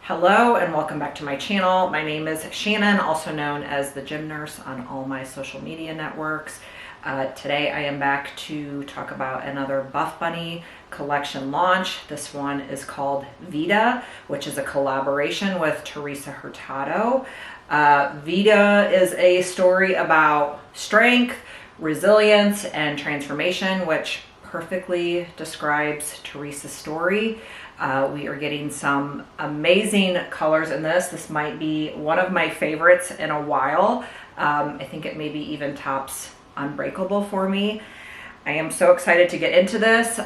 Hello and welcome back to my channel. My name is Shannon, also known as the Gym Nurse on all my social media networks. Today I am back to talk about another BuffBunny collection launch. This one is called Vida, which is a collaboration with Teresa Hurtado. Vida is a story about strength, resilience, and transformation, which perfectly describes Teresa's story. We are getting some amazing colors in this. This might be one of my favorites in a while. I think it maybe even tops Unbreakable for me. I am so excited to get into this.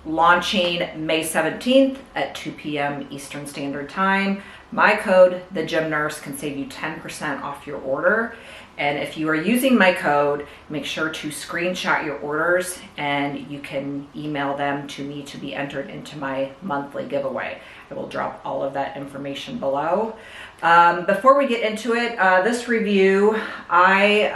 Launching May 17th at 2 p.m. Eastern Standard Time. My code, the Gym Nurse, can save you 10% off your order. And if you are using my code, make sure to screenshot your orders and you can email them to me to be entered into my monthly giveaway. I will drop all of that information below. Before we get into it, this review, I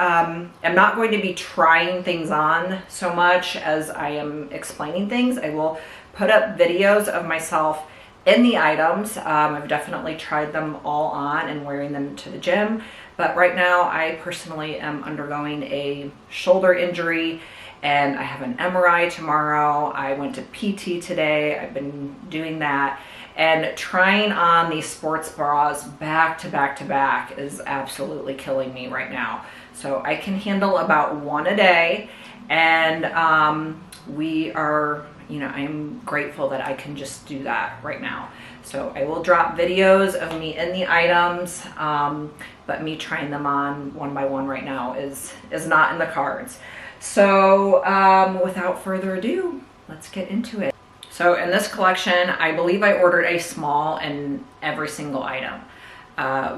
am not going to be trying things on so much as I am explaining things. I will put up videos of myself in the items. I've definitely tried them all on and wearing them to the gym. But right now, I personally am undergoing a shoulder injury and I have an MRI tomorrow. I went to PT today. I've been doing that. And trying on these sports bras back to back to back is absolutely killing me right now. So I can handle about one a day. And we are, I am grateful that I can just do that right now. So I will drop videos of me in the items, but me trying them on one by one right now is not in the cards. So without further ado, let's get into it. So in this collection, I believe I ordered a small in every single item.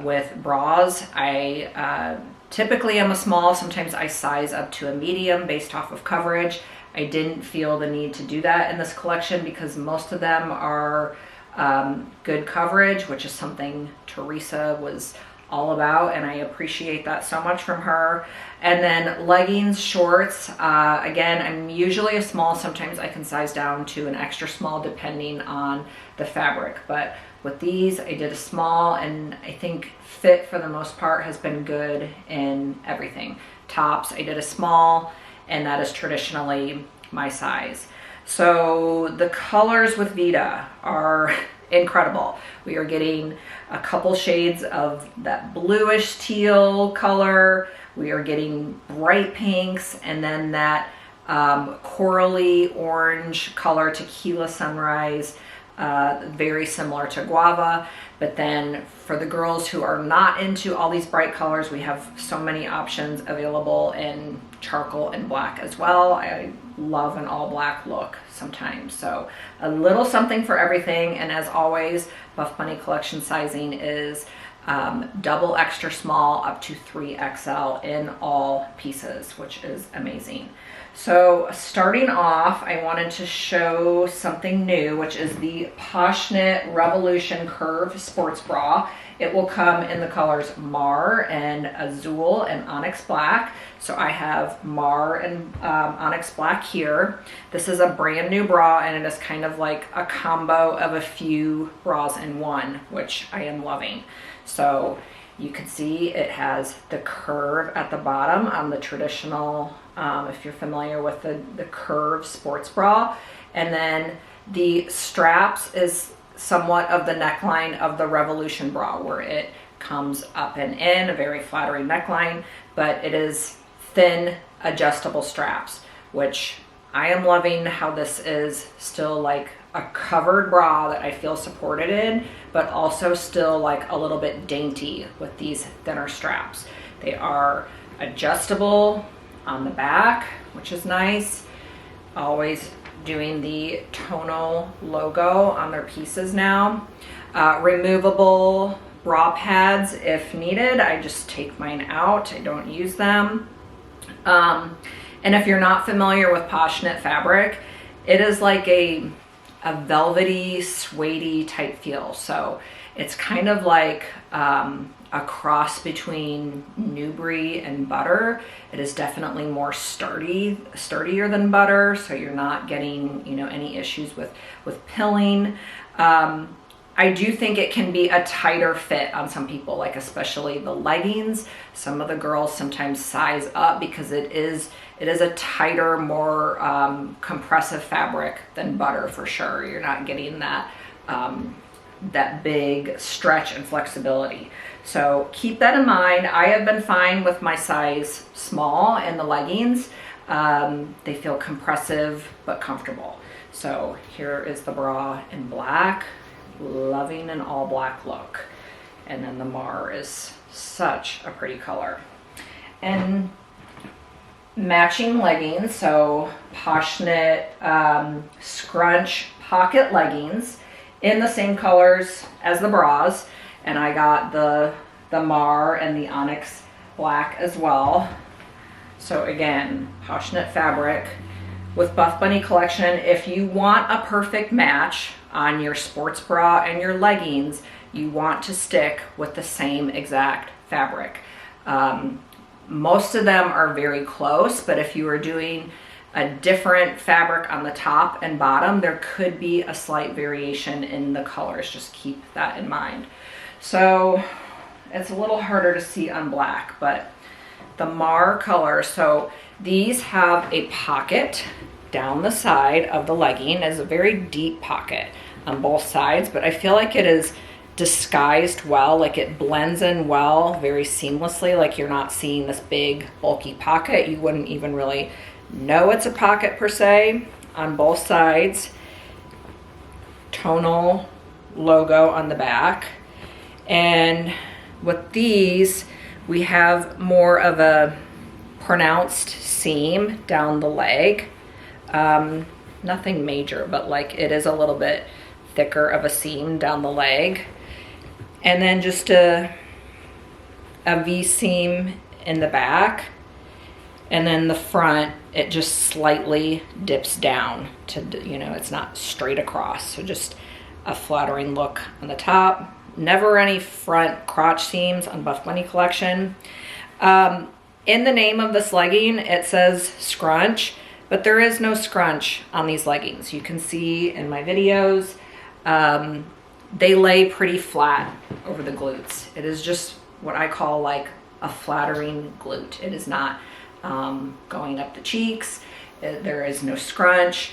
With bras, I typically am a small. Sometimes I size up to a medium based off of coverage. I didn't feel the need to do that in this collection because most of them are good coverage, which is something Teresa was all about, and I appreciate that so much from her. And then leggings, shorts, again, I'm usually a small. Sometimes I can size down to an extra small depending on the fabric, but with these I did a small, and I think fit for the most part has been good in everything. Tops, I did a small, and that is traditionally my size. So the colors with Vida are incredible. We are getting a couple shades of that bluish teal color. We are getting bright pinks, and then that corally orange color, Tequila Sunrise, very similar to guava. But then for the girls who are not into all these bright colors, we have so many options available in charcoal and black as well. I love an all black look sometimes. So a little something for everything. And as always, BuffBunny collection sizing is double extra small up to 3XL in all pieces, which is amazing. So starting off, I wanted to show something new, which is the Poshknit Revolution Curve Sports Bra. It will come in the colors Mar and Azul and Onyx Black. So I have Mar and Onyx Black here. This is a brand new bra, and it is kind of like a combo of a few bras in one, which I am loving. So you can see it has the curve at the bottom on the traditional, if you're familiar with the curve sports bra. And then the straps is somewhat of the neckline of the Revolution bra, where it comes up and in, a very flattering neckline, but it is thin adjustable straps, which I am loving how this is still like a covered bra that I feel supported in, but also still like a little bit dainty with these thinner straps. They are adjustable on the back, which is nice. Always doing the tonal logo on their pieces now. Removable bra pads if needed. I just take mine out. I don't use them. And if you're not familiar with Poshknit fabric, it is like a velvety, suede-y type feel. So it's kind of like a cross between Nubre and butter. It is definitely more sturdier than butter, so you're not getting, any issues with pilling. I I do think it can be a tighter fit on some people, like especially the leggings. Some of the girls sometimes size up because it is a tighter, more compressive fabric than butter for sure. You're not getting that that big stretch and flexibility. So keep that in mind. I have been fine with my size small in the leggings. They feel compressive but comfortable. So here is the bra in black, loving an all black look. And then the Mar is such a pretty color. And matching leggings, so Poshknit Scrunch pocket leggings in the same colors as the bras. And I got the Mar and the Onyx black as well. So again, Poshknit fabric with BuffBunny collection. If you want a perfect match on your sports bra and your leggings, you want to stick with the same exact fabric. Most of them are very close, but if you are doing a different fabric on the top and bottom, there could be a slight variation in the colors. Just keep that in mind. So it's a little harder to see on black, but the Mar color, so these have a pocket down the side of the legging. It's a very deep pocket on both sides, but I feel like it is disguised well, like it blends in well, very seamlessly, like you're not seeing this big bulky pocket. You wouldn't even really know it's a pocket per se. On both sides, tonal logo on the back. And with these, we have more of a pronounced seam down the leg. Nothing major, but like it is a little bit thicker of a seam down the leg. And then just a V seam in the back. And then the front, it just slightly dips down to, you know, it's not straight across. So just a flattering look on the top. Never any front crotch seams on BuffBunny collection. In the name of this legging, it says Scrunch, but there is no scrunch on these leggings. You can see in my videos, they lay pretty flat over the glutes. It is just what I call like a flattering glute. It is not going up the cheeks. There is no scrunch.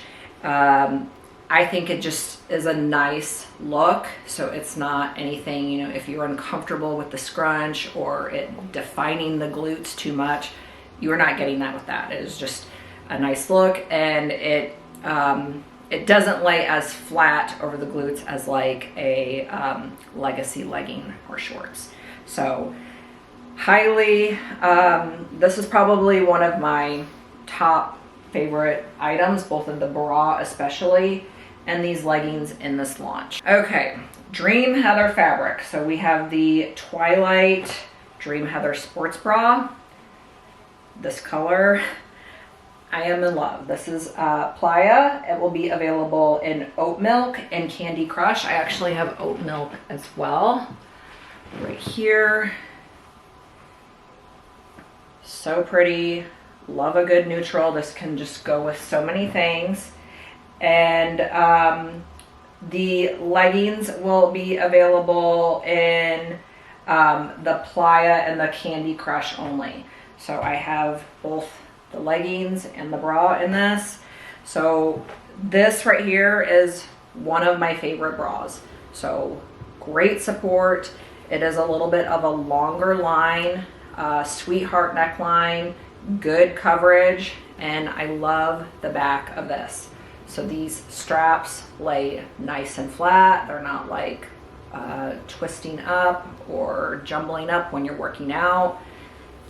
I think it just is a nice look. So it's not anything, you know, if you're uncomfortable with the scrunch or it defining the glutes too much, you're not getting that with that. It is just a nice look, and it doesn't lay as flat over the glutes as like a legacy legging or shorts. So highly, this is probably one of my top favorite items, both of the bra especially, and these leggings in this launch. Okay, Dream Heather fabric. So we have the Twilight Dream Heather sports bra. This color, I am in love. This is Playa. It will be available in oat milk and Candy Crush. I actually have oat milk as well, right here. So pretty. Love a good neutral. This can just go with so many things. And the leggings will be available in the Playa and the Candy Crush only. So I have both the leggings and the bra in this. So this right here is one of my favorite bras. So great support. It is a little bit of a longer line, sweetheart neckline, good coverage, and I love the back of this. So these straps lay nice and flat. They're not like twisting up or jumbling up when you're working out.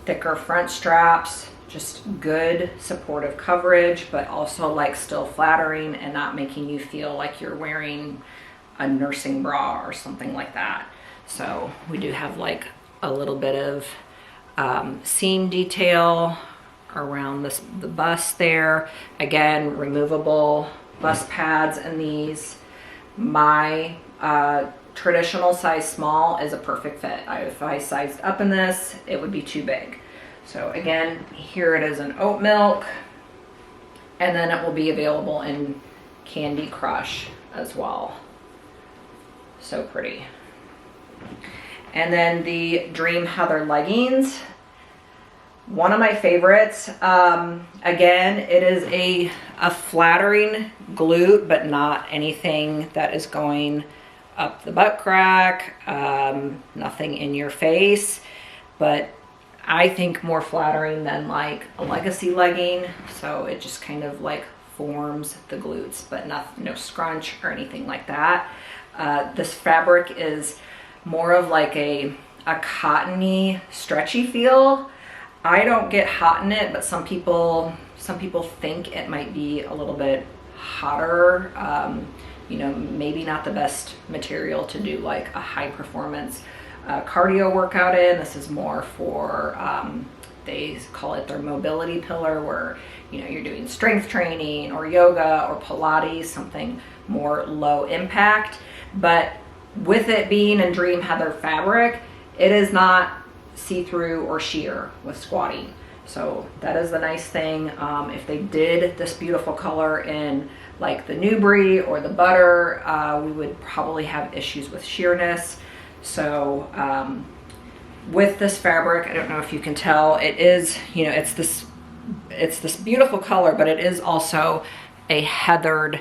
Thicker front straps, just good supportive coverage, but also like still flattering and not making you feel like you're wearing a nursing bra or something like that. So we do have like a little bit of seam detail around the bust there. Again, removable bust pads in these. My traditional size small is a perfect fit. If I sized up in this, it would be too big. So again, here it is in oat milk, and then it will be available in Candy Crush as well. So pretty. And then the Dream Heather leggings. One of my favorites. Again, it is a flattering glute, but not anything that is going up the butt crack, nothing in your face, but I think more flattering than like a legacy legging. So it just kind of like forms the glutes, but no scrunch or anything like that. This fabric is more of like a cottony, stretchy feel. I don't get hot in it, but some people think it might be a little bit hotter. You know, maybe not the best material to do like a high performance cardio workout in. This is more for, they call it their mobility pillar, where, you know, you're doing strength training or yoga or Pilates, something more low impact. But with it being in Dream Heather fabric, it is not see-through or sheer with squatting. So that is the nice thing. If they did this beautiful color in like the Nubre or the butter, we would probably have issues with sheerness. So with this fabric, I don't know if you can tell, it is, you know, it's this beautiful color, but it is also a heathered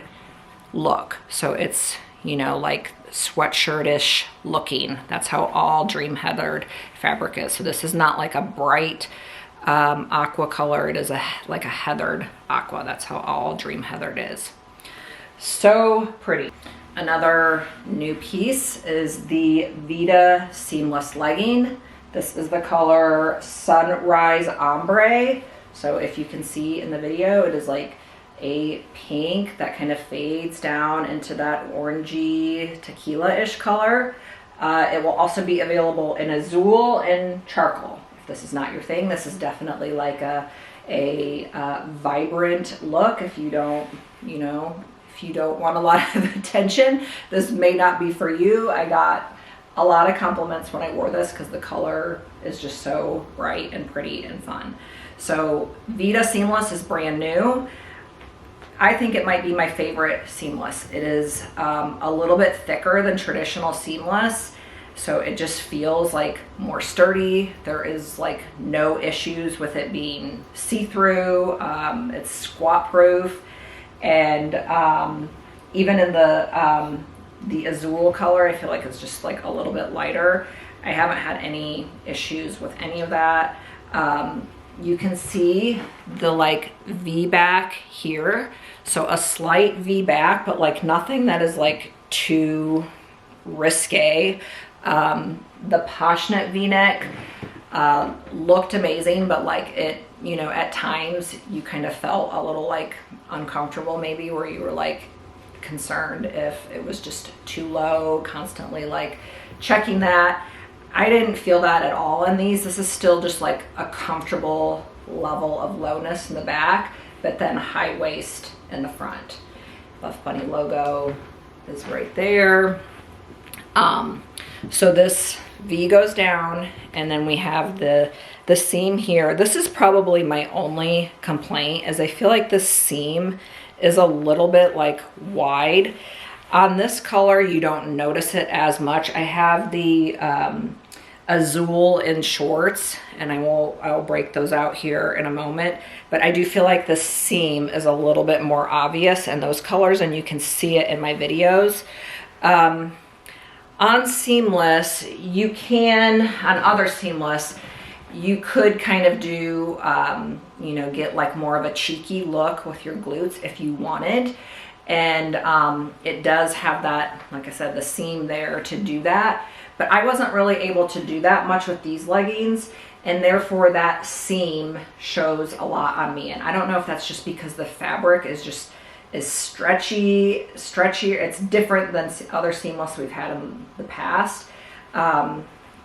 look. So it's, you know, like sweatshirtish looking. That's how all Dream Heathered fabric is. So this is not like a bright aqua color. It is like a heathered aqua. That's how all Dream Heathered is. So pretty. Another new piece is the Vida seamless legging. This is the color Sunrise Ombre. So if you can see in the video, it is like a pink that kind of fades down into that orangey tequila-ish color. It will also be available in Azul and charcoal. If this is not your thing, this is definitely like a vibrant look. If you don't, you know, if you don't want a lot of attention, this may not be for you. I got a lot of compliments when I wore this because the color is just so bright and pretty and fun. So Vida Seamless is brand new. I think it might be my favorite seamless. It is a little bit thicker than traditional seamless, so it just feels like more sturdy. There is like no issues with it being see-through. It's squat proof, and even in the Azul color, I feel like it's just like a little bit lighter. I haven't had any issues with any of that. You can see the like V back here. So a slight V back, but like nothing that is like too risque. The Poshknit V-neck looked amazing, but like it, you know, at times you kind of felt a little like uncomfortable maybe, where you were like concerned if it was just too low, constantly like checking that. I didn't feel that at all in these. This is still just like a comfortable level of lowness in the back, but then high waist in the front. BuffBunny logo is right there. So this V goes down, and then we have the seam here. This is probably my only complaint, is I feel like the seam is a little bit like wide. On this color, you don't notice it as much. I have the Azul in shorts, and I'll break those out here in a moment. But I do feel like the seam is a little bit more obvious in those colors, and you can see it in my videos. On seamless, you can, on other seamless, you could kind of do, you know, get like more of a cheeky look with your glutes if you wanted. And it does have that, like I said, the seam there to do that. But I wasn't really able to do that much with these leggings, and therefore that seam shows a lot on me. And I don't know if that's just because the fabric is stretchy. It's different than other seamless we've had in the past.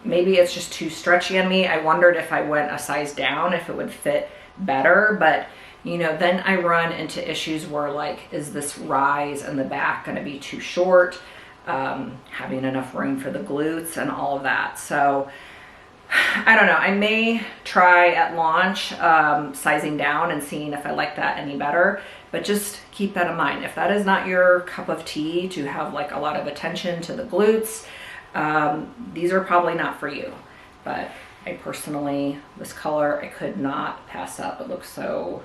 Maybe it's just too stretchy on me. I wondered if I went a size down, if it would fit better, but you know, then I run into issues where like, is this rise in the back going to be too short? Having enough room for the glutes and all of that. So I don't know. I may try at launch sizing down and seeing if I like that any better, but just keep that in mind. If that is not your cup of tea to have like a lot of attention to the glutes, these are probably not for you. But I personally, this color, I could not pass up. It looks so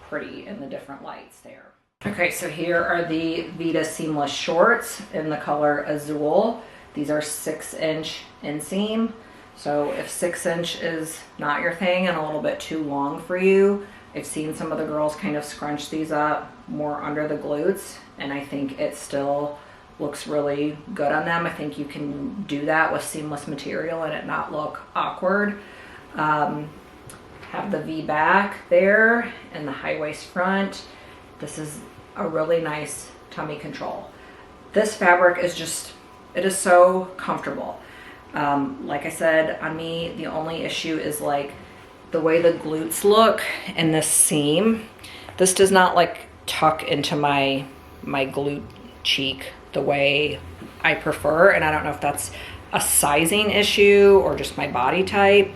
pretty in the different lights there. Okay, so here are the Vida seamless shorts in the color Azul. These are 6-inch inseam. So if 6-inch is not your thing and a little bit too long for you, I've seen some of the girls kind of scrunch these up more under the glutes, and I think it still looks really good on them. I think you can do that with seamless material and it not look awkward. Have the V back there and the high waist front. This is a really nice tummy control. This fabric is just, it is so comfortable. Like I said, on me, the only issue is like the way the glutes look in this seam. This does not like tuck into my glute cheek the way I prefer. And I don't know if that's a sizing issue or just my body type.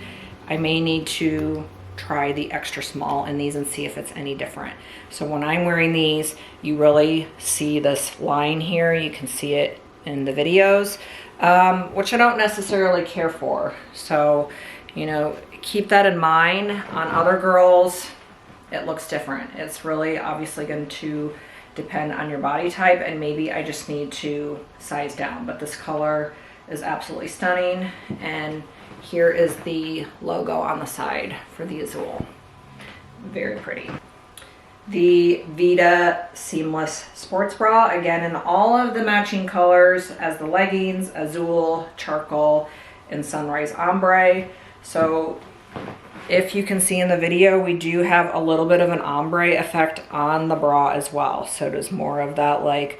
I may need to try the extra small in these and see if it's any different. So when I'm wearing these, you really see this line here. You can see it in the videos, which I don't necessarily care for. So, you know, keep that in mind. On other girls, it looks different. It's really obviously going to depend on your body type, and maybe I just need to size down. But this color is absolutely stunning, and here is the logo on the side for the Azul. Very pretty. The Vida seamless sports bra, again in all of the matching colors as the leggings, Azul, charcoal, and sunrise ombre. So if you can see in the video, we do have a little bit of an ombre effect on the bra as well. So there's more of that like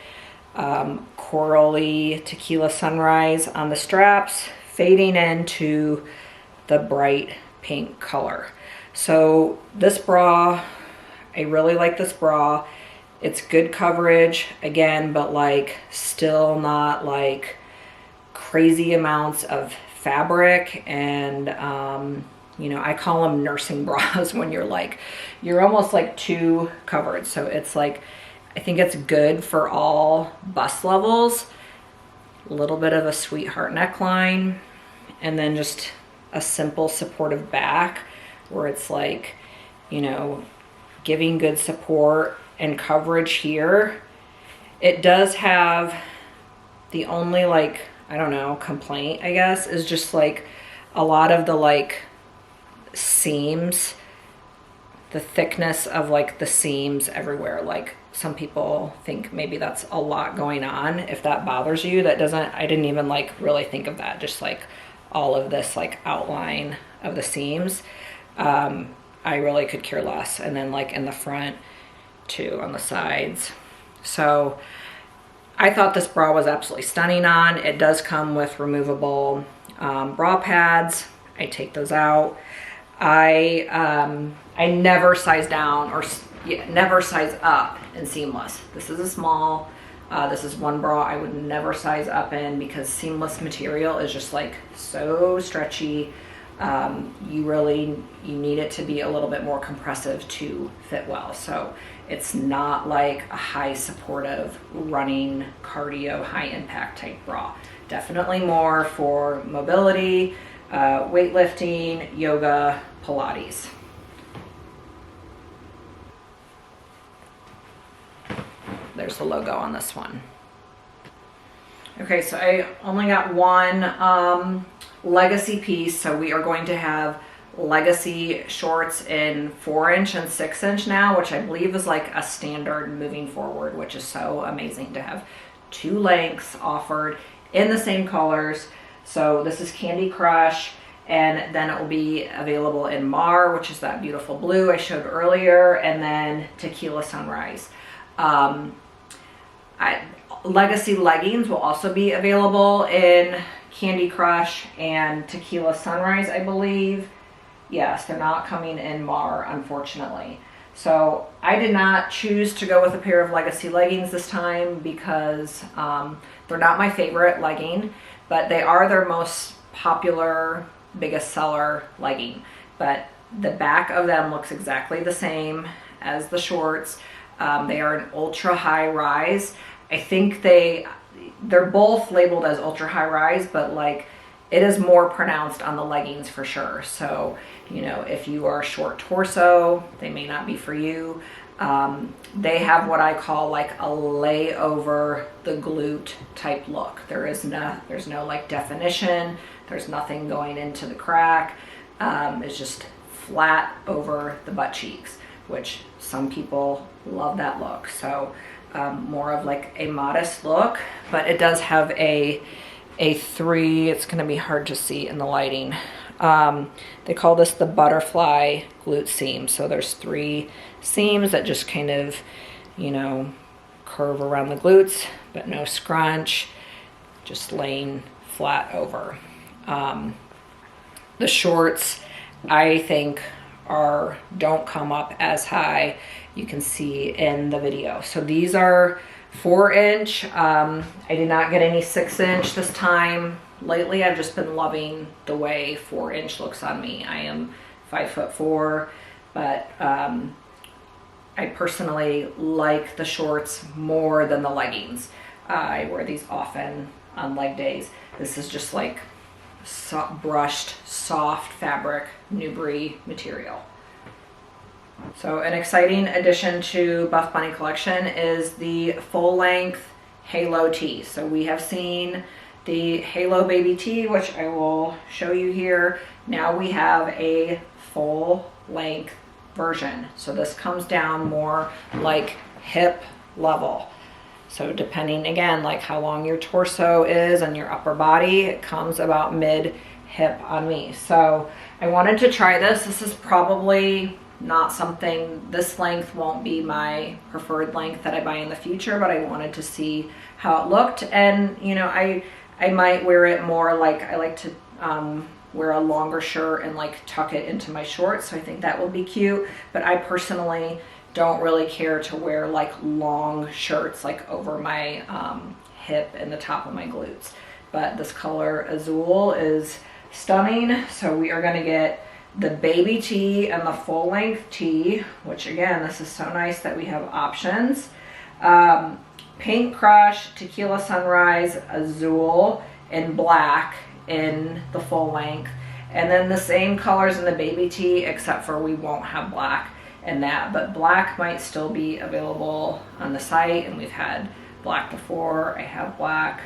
corally tequila sunrise on the straps, fading into the bright pink color. So this bra, I really like this bra. It's good coverage again, but like still not like crazy amounts of fabric. And you know, I call them nursing bras when you're almost like too covered. So it's like, I think it's good for all bust levels. A little bit of a sweetheart neckline, and then just a simple supportive back where it's like, you know, giving good support and coverage here. It does have the only like, I don't know, complaint, I guess, is just like a lot of the like seams, the thickness of like the seams everywhere. Like some people think maybe that's a lot going on. If that bothers you, that doesn't, I didn't even like really think of that. Just like all of this like outline of the seams. I really could care less. And then like in the front too, on the sides. So I thought this bra was absolutely stunning on. It does come with removable bra pads. I take those out. I never size down or never size up in seamless. This is a small. This is one bra I would never size up in because seamless material is just like so stretchy. You need it to be a little bit more compressive to fit well. So it's not like a high supportive running cardio, high impact type bra. Definitely more for mobility, weightlifting, yoga, Pilates. There's the logo on this one. Okay, so I only got one legacy piece, so we are going to have legacy shorts in 4-inch and 6-inch now, which I believe is like a standard moving forward, which is so amazing to have two lengths offered in the same colors. So this is Candy Crush, and then it will be available in Mar, which is that beautiful blue I showed earlier, and then Tequila Sunrise. Legacy leggings will also be available in Candy Crush and Tequila Sunrise, I believe. Yes, they're not coming in Mar, unfortunately. So I did not choose to go with a pair of legacy leggings this time because they're not my favorite legging, but they are their most popular biggest seller legging. But the back of them looks exactly the same as the shorts. They are an ultra high rise. I think they're both labeled as ultra high rise, but like it is more pronounced on the leggings for sure. So, you know, if you are short torso, they may not be for you. They have what I call like a layover the glute type look. There's no like definition. There's nothing going into the crack. It's just flat over the butt cheeks, which some people love that look. So more of like a modest look, but it does have a three, it's gonna be hard to see in the lighting. They call this the butterfly glute seam. So there's 3 seams that just kind of, you know, curve around the glutes, but no scrunch, just laying flat over. The shorts, I think, don't come up as high. You can see in the video. So these are 4-inch. I did not get any 6-inch this time. Lately, I've just been loving the way 4-inch looks on me. I am 5'4", but I personally like the shorts more than the leggings. I wear these often on leg days. This is just like brushed, soft fabric, Nubre material. So an exciting addition to Buff Bunny collection is the full length halo tee. So we have seen the halo baby tee, which I will show you here. Now we have a full length version. So this comes down more like hip level. So depending again, like how long your torso is and your upper body, it comes about mid hip on me. So I wanted to try this. This is probably not something, this length won't be my preferred length that I buy in the future, but I wanted to see how it looked. And you know, I might wear it more like I like to wear a longer shirt and like tuck it into my shorts. So I think that will be cute. But I personally don't really care to wear like long shirts like over my hip and the top of my glutes. But this color Azul is stunning. So we are gonna get the baby tee and the full length tee, which again, this is so nice that we have options. Pink Crush, Tequila Sunrise, Azul, and black in the full length. And then the same colors in the baby tee, except for we won't have black in that, but black might still be available on the site, and we've had black before. I have black.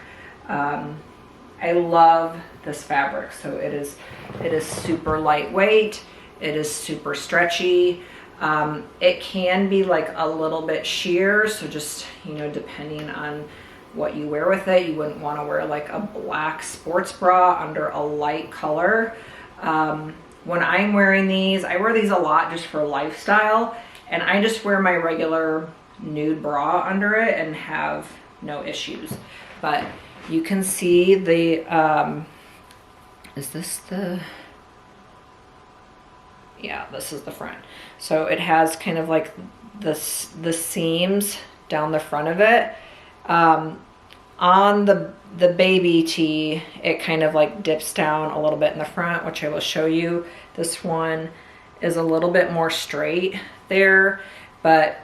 I love this fabric. So it is super lightweight. It is super stretchy. It can be like a little bit sheer. So just, you know, depending on what you wear with it, you wouldn't want to wear like a black sports bra under a light color. When I'm wearing these, I wear these a lot just for lifestyle, and I just wear my regular nude bra under it and have no issues. But you can see the, is this the, yeah, this is the front. So it has kind of like the seams down the front of it. On the baby tee, it kind of like dips down a little bit in the front, which I will show you. This one is a little bit more straight there, but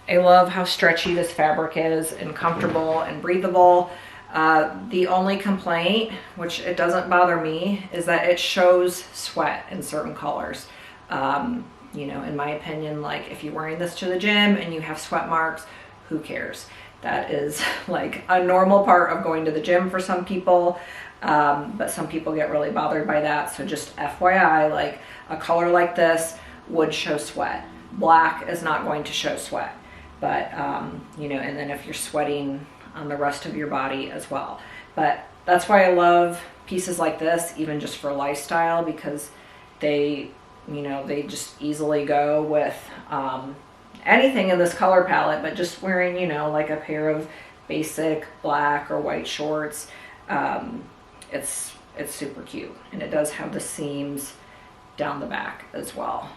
I love how stretchy this fabric is and comfortable and breathable. The only complaint, which it doesn't bother me, is that it shows sweat in certain colors. You know, in my opinion, like if you're wearing this to the gym and you have sweat marks, who cares? That is like a normal part of going to the gym for some people, but some people get really bothered by that. So just FYI, like a color like this would show sweat. Black is not going to show sweat, but you know, and then if you're sweating on the rest of your body as well. But that's why I love pieces like this, even just for lifestyle, because they, you know, they just easily go with anything in this color palette, but just wearing, you know, like a pair of basic black or white shorts, it's super cute. And it does have the seams down the back as well.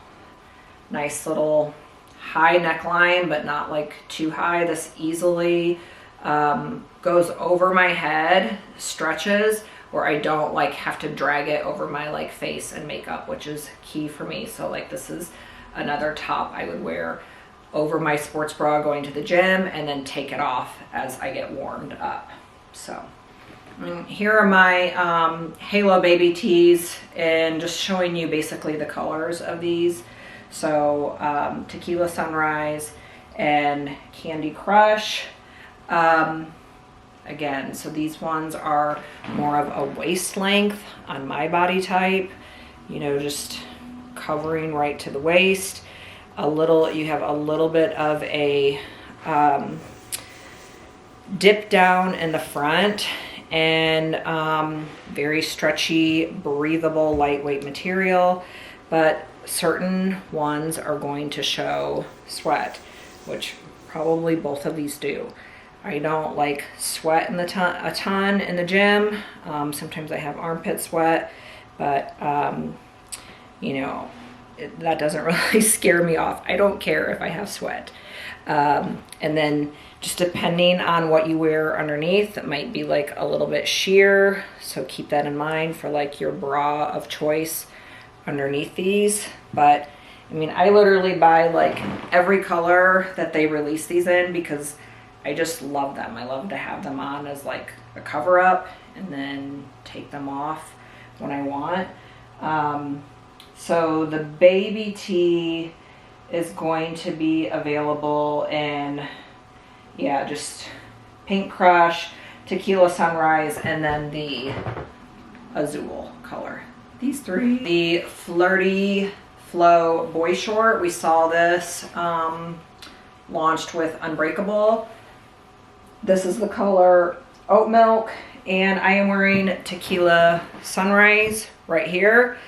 Nice little high neckline, but not like too high. This easily goes over my head, stretches where I don't like have to drag it over my like face and makeup, which is key for me. So like this is another top I would wear over my sports bra going to the gym and then take it off as I get warmed up. So here are my Halo baby tees, and just showing you basically the colors of these. So Tequila Sunrise and Candy Crush. Again, so these ones are more of a waist length on my body type, you know, just covering right to the waist. You have a little bit of a dip down in the front, and very stretchy, breathable, lightweight material, but certain ones are going to show sweat, which probably both of these do. I don't like sweat a ton in the gym. Sometimes I have armpit sweat, but you know, that doesn't really scare me off. I don't care if I have sweat. And then just depending on what you wear underneath, it might be like a little bit sheer. So keep that in mind for like your bra of choice underneath these. But I mean, I literally buy like every color that they release these in because I just love them. I love to have them on as like a cover up and then take them off when I want. So the baby tee is going to be available in, yeah, just Pink Crush, Tequila Sunrise, and then the Azul color. These three. The Flirty Flow Boyshort, we saw this launched with Unbreakable. This is the color Oat Milk, and I am wearing Tequila Sunrise right here.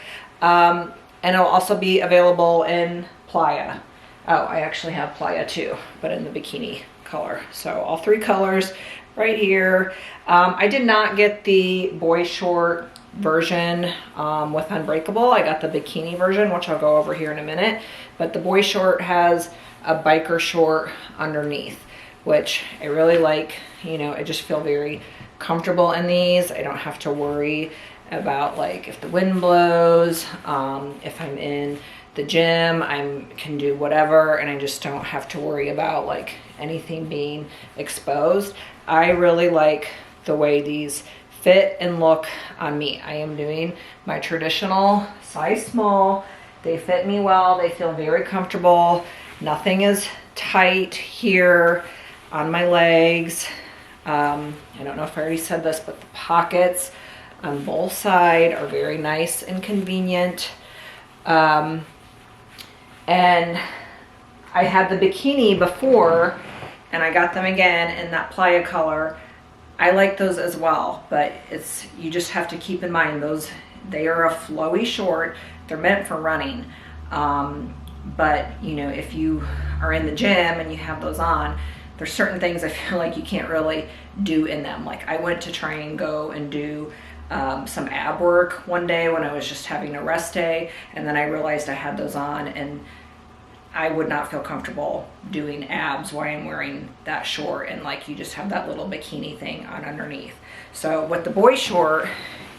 And it'll also be available in Playa. Oh, I actually have Playa too, but in the bikini color. So all three colors right here. I did not get the Boyshort version with Unbreakable. I got the bikini version, which I'll go over here in a minute. But the Boyshort has a biker short underneath, which I really like. You know, I just feel very comfortable in these. I don't have to worry about like if the wind blows, if I'm in the gym, I can do whatever, and I just don't have to worry about like anything being exposed. I really like the way these fit and look on me. I am doing my traditional size small. They fit me well. They feel very comfortable. Nothing is tight here on my legs. I don't know if I already said this, but the pockets on both sides are very nice and convenient. And I had the bikini before, and I got them again in that Playa color. I like those as well, but you just have to keep in mind they are a flowy short. They're meant for running. But you know, if you are in the gym and you have those on, there's certain things I feel like you can't really do in them. Like I went to try and go and do some ab work one day when I was just having a rest day, and then I realized I had those on and I would not feel comfortable doing abs while I'm wearing that short, and like you just have that little bikini thing on underneath. So with the Boyshort,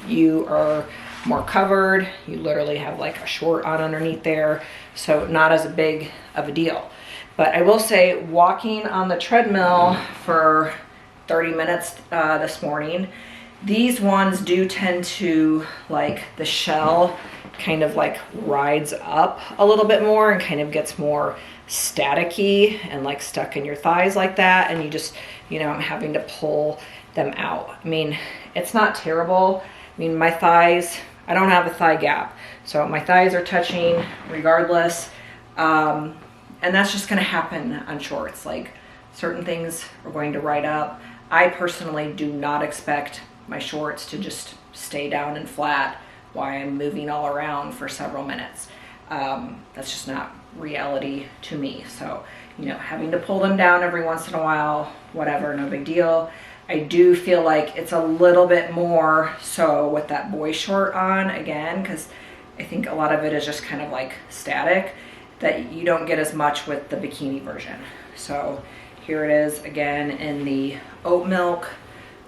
you are more covered. You literally have like a short on underneath there, so not as big of a deal. But I will say, walking on the treadmill for 30 minutes this morning, these ones do tend to, like, the shell kind of like rides up a little bit more and kind of gets more staticky and like stuck in your thighs like that, and you just, you know, I'm having to pull them out. I mean, it's not terrible. I mean, my thighs, I don't have a thigh gap, so my thighs are touching regardless, and that's just going to happen on shorts. Like, certain things are going to ride up. I personally do not expect my shorts to just stay down and flat while I'm moving all around for several minutes. That's just not reality to me. So, you know, having to pull them down every once in a while, whatever, no big deal. I do feel like it's a little bit more so with that Boyshort on, again, because I think a lot of it is just kind of like static, that you don't get as much with the bikini version. So here it is again in the oat milk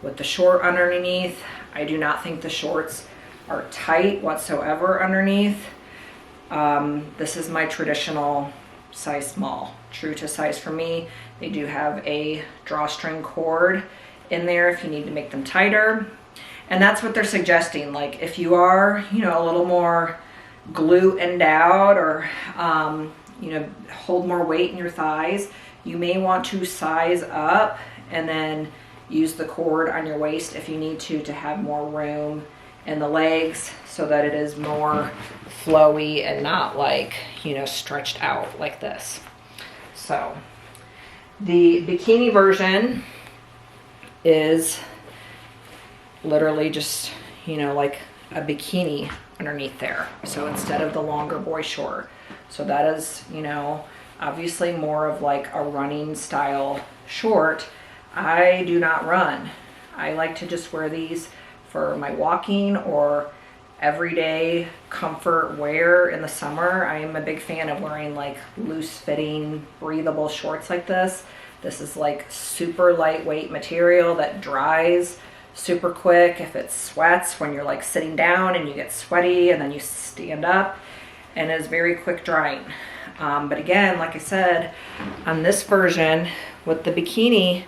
with the short underneath. I do not think the shorts are tight whatsoever underneath. This is my traditional size small, true to size for me. They do have a drawstring cord in there if you need to make them tighter. And that's what they're suggesting. Like if you are, you know, a little more glutened out or, you know, hold more weight in your thighs, you may want to size up and then use the cord on your waist if you need to have more room in the legs so that it is more flowy and not like, you know, stretched out like this. So the bikini version is literally just, you know, like a bikini underneath there. So instead of the longer boy short. So that is, you know, obviously more of like a running style short. I do not run. I like to just wear these for my walking or everyday comfort wear in the summer. I am a big fan of wearing like loose fitting, breathable shorts like this. This is like super lightweight material that dries super quick. If it sweats when you're like sitting down and you get sweaty and then you stand up, and is very quick drying. But again, like I said, on this version with the bikini,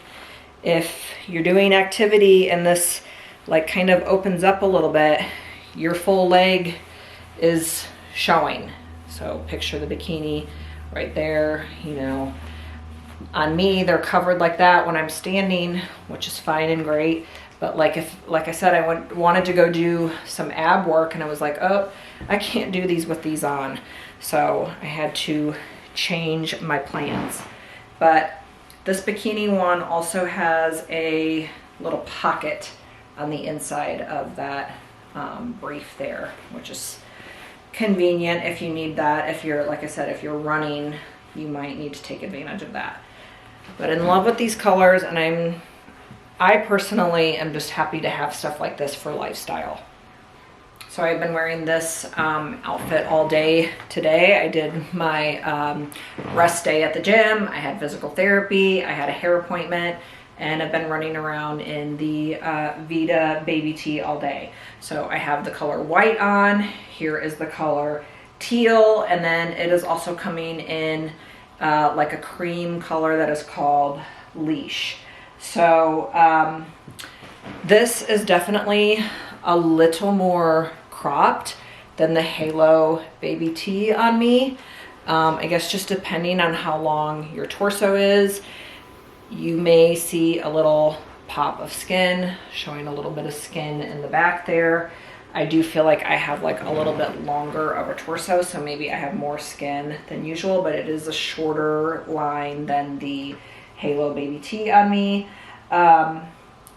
if you're doing activity and this like kind of opens up a little bit, your full leg is showing. So picture the bikini right there, you know. On me, they're covered like that when I'm standing, which is fine and great. But like I said, I wanted to go do some ab work and I was like, oh, I can't do these with these on. So I had to change my plans. But this bikini one also has a little pocket on the inside of that brief there, which is convenient if you need that. If you're, like I said, if you're running, you might need to take advantage of that. But in love with these colors, and I personally am just happy to have stuff like this for lifestyle. So I've been wearing this outfit all day today. I did my rest day at the gym. I had physical therapy. I had a hair appointment, and I've been running around in the Vida baby tee all day. So I have the color white on. Here is the color teal, and then it is also coming in like a cream color that is called leash. So this is definitely a little more cropped than the halo baby tee on me. I guess just depending on how long your torso is, you may see a little pop of skin, showing a little bit of skin in the back there. I do feel like I have like a little bit longer of a torso, so maybe I have more skin than usual, but it is a shorter line than the halo baby tee on me.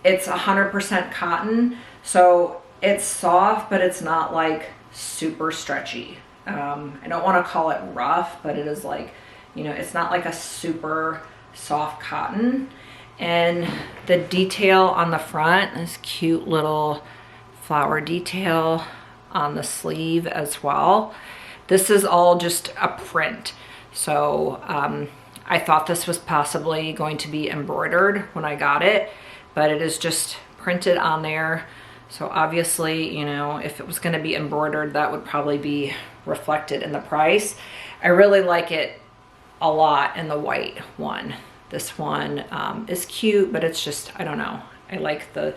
It's 100% cotton, so it's soft, but it's not like super stretchy. I don't want to call it rough, but it is like, you know, it's not like a super soft cotton. And the detail on the front, this cute little flower detail on the sleeve as well. This is all just a print. So I thought this was possibly going to be embroidered when I got it, but it is just printed on there. So obviously, you know, if it was going to be embroidered, that would probably be reflected in the price. I really like it a lot in the white one. This one is cute, but it's just, I don't know. I like the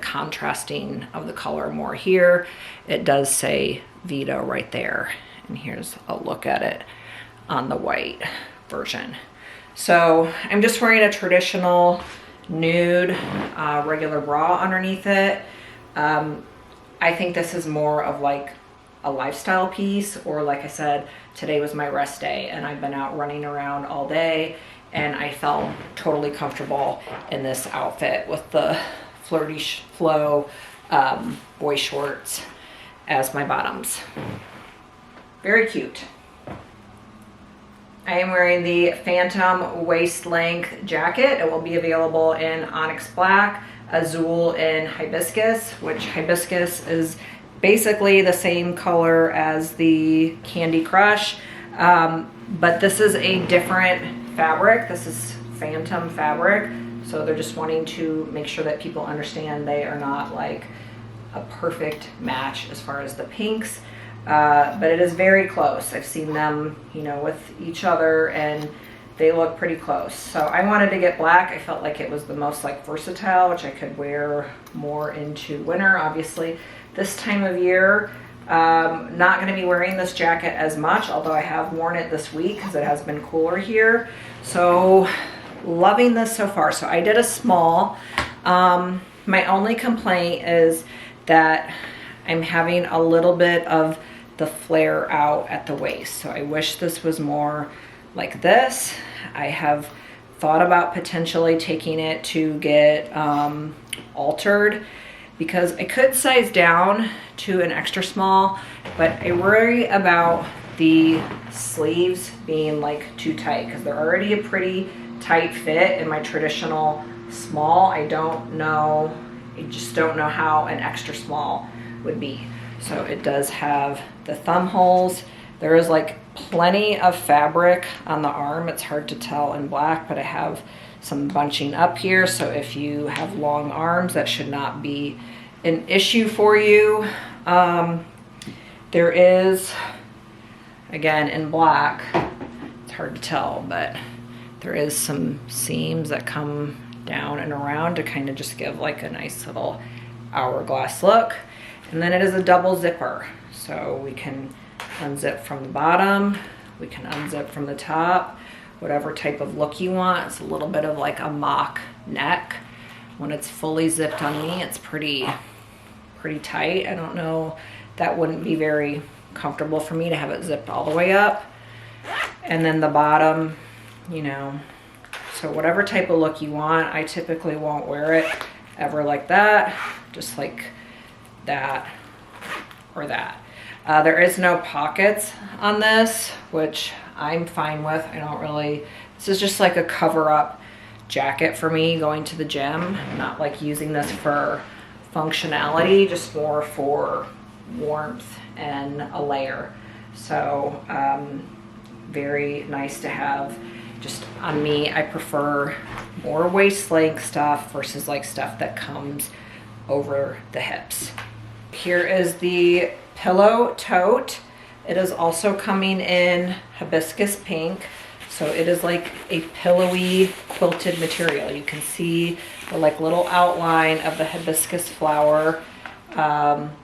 contrasting of the color more here. It does say Vida right there. And here's a look at it on the white version. So I'm just wearing a traditional nude regular bra underneath it. I think this is more of like a lifestyle piece, or like I said, today was my rest day and I've been out running around all day, and I felt totally comfortable in this outfit with the Flirty flow boy shorts as my bottoms. Very cute. I am wearing the Phantom waist length jacket. It will be available in Onyx Black, Azul, and Hibiscus, which Hibiscus is basically the same color as the Candy Crush, but this is a different fabric. This is Phantom fabric, so they're just wanting to make sure that people understand they are not like a perfect match as far as the pinks, but it is very close. I've seen them, you know, with each other, and they look pretty close. So I wanted to get black. I felt like it was the most like versatile, which I could wear more into winter. Obviously this time of year, not going to be wearing this jacket as much, although I have worn it this week because it has been cooler here. So loving this so far. So I did a small. My only complaint is that I'm having a little bit of the flare out at the waist. So I wish this was more like this. I have thought about potentially taking it to get altered, because I could size down to an extra small, but I worry about the sleeves being like too tight, because they're already a pretty tight fit in my traditional small. I just don't know how an extra small would be. So it does have the thumb holes. There is like plenty of fabric on the arm. It's hard to tell in black, but I have some bunching up here. So if you have long arms, that should not be an issue for you. There is, again, in black, it's hard to tell, but there is some seams that come down and around to kind of just give like a nice little hourglass look. And then it is a double zipper. So we can unzip from the bottom, we can unzip from the top, whatever type of look you want. It's a little bit of like a mock neck. When it's fully zipped on me, it's pretty tight. I don't know, that wouldn't be very comfortable for me to have it zipped all the way up. And then the bottom, you know, so whatever type of look you want. I typically won't wear it ever like that, just like that or that. There is no pockets on this, which I'm fine with. I don't really, this is just like a cover up jacket for me going to the gym. I'm not like using this for functionality, just more for warmth and a layer. So very nice to have just on me. I prefer more waist length stuff versus like stuff that comes over the hips. Here is the pillow tote. It is also coming in hibiscus pink. So it is like a pillowy quilted material. You can see the like little outline of the hibiscus flower,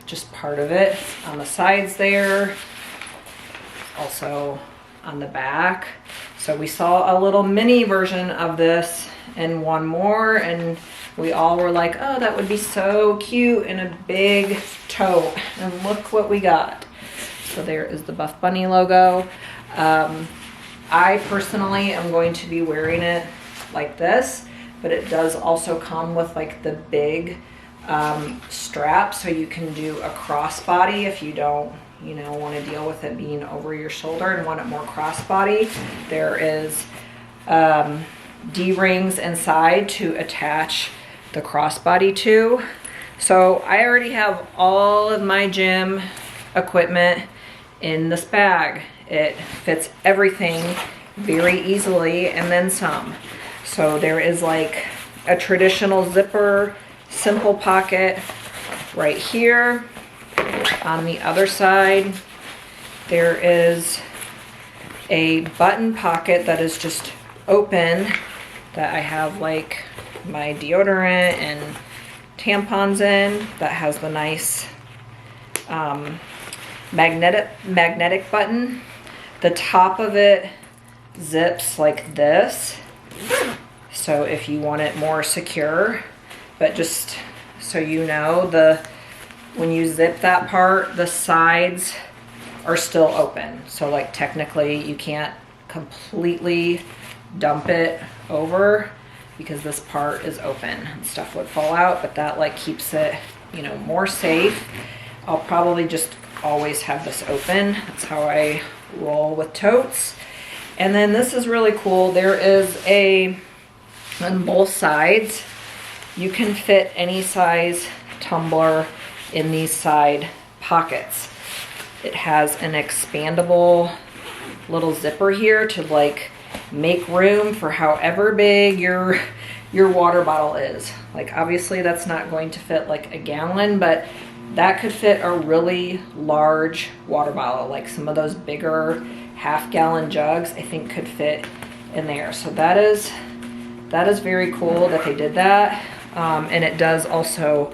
just part of it on the sides there, also on the back. So we saw a little mini version of this and one more, and we all were like, oh, that would be so cute in a big tote. And look what we got. So there is the Buff Bunny logo. I personally am going to be wearing it like this, but it does also come with like the big strap, so you can do a crossbody if you don't, you know, want to deal with it being over your shoulder and want it more crossbody. There is D-rings inside to attach the crossbody to. So I already have all of my gym equipment in this bag. It fits everything very easily and then some. So there is like a traditional zipper, simple pocket right here. On the other side, there is a button pocket that is just open, that I have like my deodorant and tampons in, that has the nice magnetic button. The top of it zips like this, so if you want it more secure, but just so you know, when you zip that part, the sides are still open. So like technically you can't completely dump it over because this part is open and stuff would fall out, but that like keeps it, you know, more safe. I'll probably just always have this open. That's how I roll with totes. And then this is really cool. There is on both sides, you can fit any size tumbler in these side pockets. It has an expandable little zipper here to like make room for however big your water bottle is. Like obviously that's not going to fit like a gallon, but that could fit a really large water bottle, like some of those bigger half-gallon jugs, I think could fit in there. So that is very cool that they did that. And it does also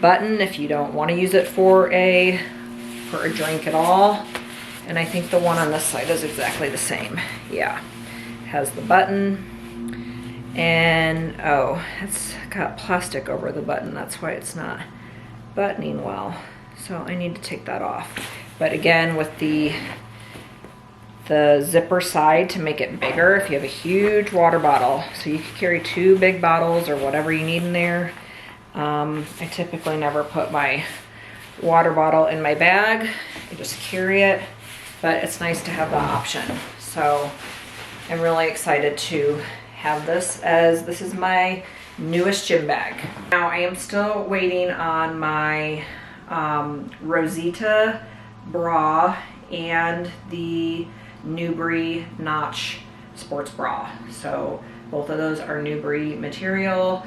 button if you don't want to use it for a drink at all. And I think the one on this side is exactly the same. Yeah, it has the button. And oh, it's got plastic over the button. That's why it's not buttoning well. So I need to take that off. But again, with the zipper side to make it bigger, if you have a huge water bottle, so you can carry 2 big bottles or whatever you need in there. I typically never put my water bottle in my bag. I just carry it, but it's nice to have the option. So I'm really excited to have this, as this is my newest gym bag. Now I am still waiting on my Rosita bra and the Nubre notch sports bra. So both of those are Nubre material.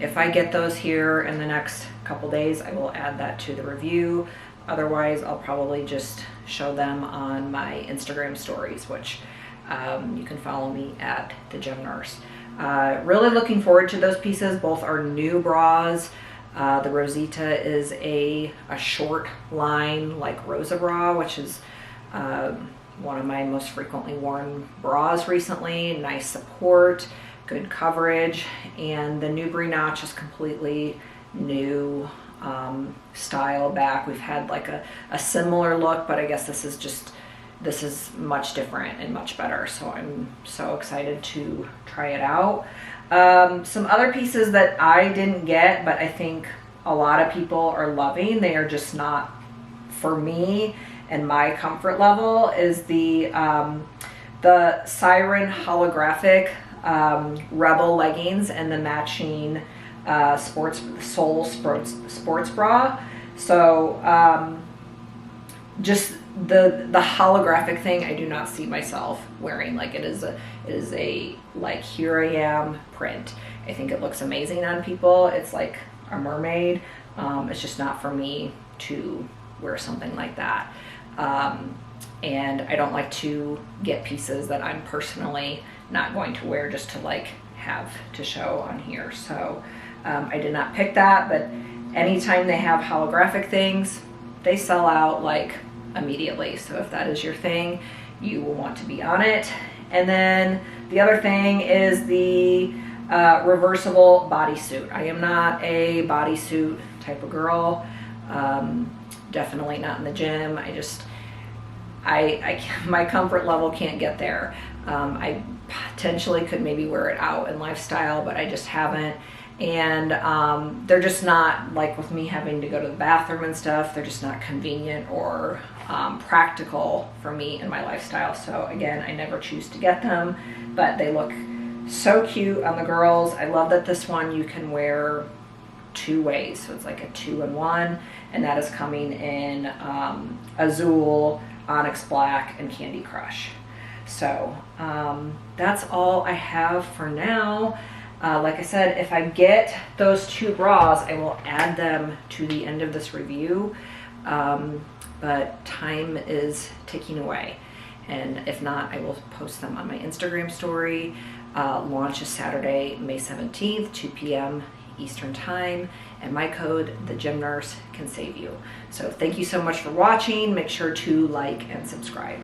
If I get those here in the next couple days, I will add that to the review. Otherwise, I'll probably just show them on my Instagram stories, which you can follow me at the Gym Nurse. Really looking forward to those pieces. Both are new bras. The Rosita is a short line like Rosa bra, which is one of my most frequently worn bras recently. Nice support, good coverage, and the Nubre notch is completely new style back. We've had like a similar look, but I guess this is much different and much better. So I'm so excited to try it out. Some other pieces that I didn't get, but I think a lot of people are loving, they are just not for me and my comfort level, is the Siren holographic Rebel leggings and the matching Soul sports bra. So just the holographic thing, I do not see myself wearing. Like it is a like here I am print. I think it looks amazing on people. It's like a mermaid. It's just not for me to wear something like that. And I don't like to get pieces that I'm personally not going to wear just to like have to show on here. So I did not pick that, but anytime they have holographic things, they sell out like immediately. So if that is your thing, you will want to be on it. And then the other thing is the reversible bodysuit. I am not a bodysuit type of girl. Definitely not in the gym. My comfort level can't get there. I potentially could maybe wear it out in lifestyle, but I just haven't. And they're just not, like with me having to go to the bathroom and stuff, they're just not convenient or practical for me in my lifestyle. So again, I never choose to get them, but they look so cute on the girls. I love that this one you can wear 2 ways. So it's like a 2-in-1, and that is coming in Azul, Onyx Black, and Candy Crush. So that's all I have for now. Like I said, if I get those 2 bras, I will add them to the end of this review. But time is ticking away. And if not, I will post them on my Instagram story. Launch is Saturday, May 17th, 2 p.m. Eastern Time. And my code, the Gym Nurse, can save you. So thank you so much for watching. Make sure to like and subscribe.